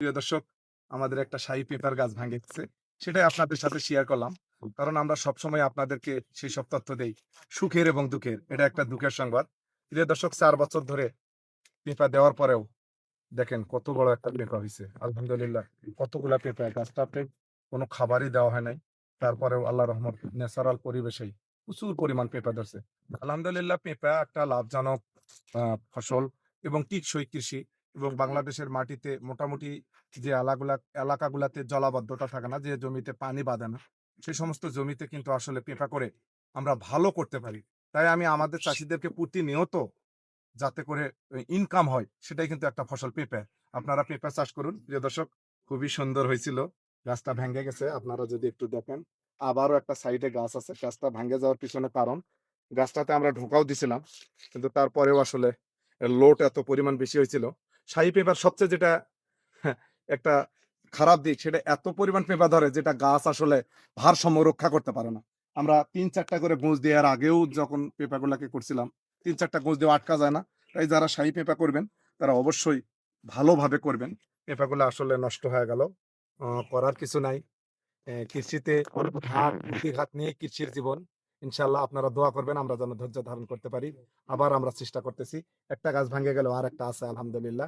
প্রিয় দর্শক, আমাদের একটা শাহী পেঁপের গাছ ভেঙে গেছে। সেটাই আপনাদের সাথে শেয়ার করলাম। কারণ আমরা সবসময় আপনাদেরকে সেইসব তথ্য দেই। সুখের এবং দুঃখের। এটা একটা দুঃখের সংবাদ। প্রিয় দর্শক, ৪ বছর ধরে পেঁপা দেওয়ার পরেও দেখেন কত বড় একটা পেঁপা হইছে। আলহামদুলিল্লাহ। কতগুলা পেঁপা, গাছটাতে কোনো খাবারই দেওয়া হয় নাই। তারপরেও আল্লাহর রহমত ন্যাচারাল পরিবেশেই প্রচুর পরিমাণ পেঁপা ধরছে। আলহামদুলিল্লাহ, পেঁপা একটা লাভজনক আ ফসল এবং টিকসই কৃষি, এবং বাংলাদেশের মাটিতে মোটামুটি যে এলাকাগুলাতে জলাবদ্ধতা থাকে না, যে জমিতে পানি বাঁধে না, সেই সমস্ত জমিতে কিন্তু আসলে পেঁপা করে আমরা ভালো করতে পারি। তাই আমি আমাদের চাষীদেরকে প্রতিনিয়ত যাতে করে ইনকাম হয়, সেটাই কিন্তু একটা ফসল পেঁপে। আপনারা পেঁপে চাষ করুন। প্রিয় দর্শক, খুবই সুন্দর হয়েছিল। গাছটা ভেঙে গেছে। আপনারা যদি একটু দেখেন, আবারও একটা সাইডে গাছ আছে। গাছটা ভেঙে যাওয়ার পিছনে কারণ, গাছটাতে আমরা ঢোকাও দিছিলাম। কিন্তু তারপরেও আসলে এর লোড এত পরিমাণ বেশি হয়েছিল। শাহী পেঁপার সবচেয়ে যেটা হ্যাঁ, একটা খারাপ দিক, সেটা এত পরিমাণ পেঁপা ধরে যেটা গাছ আসলে ভারসাম্য রক্ষা করতে পারে না। আমরা ৩-৪ টা করে গোঁজ দেওয়ার আগেও যখন পেঁপাগুলাকে করছিলাম, ৩-৪ টা গোঁজ দেওয়া আটকা যায় না। তাই যারা শাহী পেঁপা করবেন তারা অবশ্যই ভালোভাবে করবেন। পেঁপাগুলা আসলে নষ্ট হয়ে গেল। করার কিছু নাই। কৃষিতে ঘাত নিয়ে কৃষির জীবন। ইনশাআল্লাহ আপনারা দোয়া করবেন আমরা যেন ধৈর্য ধারণ করতে পারি। আবার আমরা চেষ্টা করতেছি। একটা গাছ ভেঙে গেলেও আরেকটা আছে আলহামদুলিল্লাহ।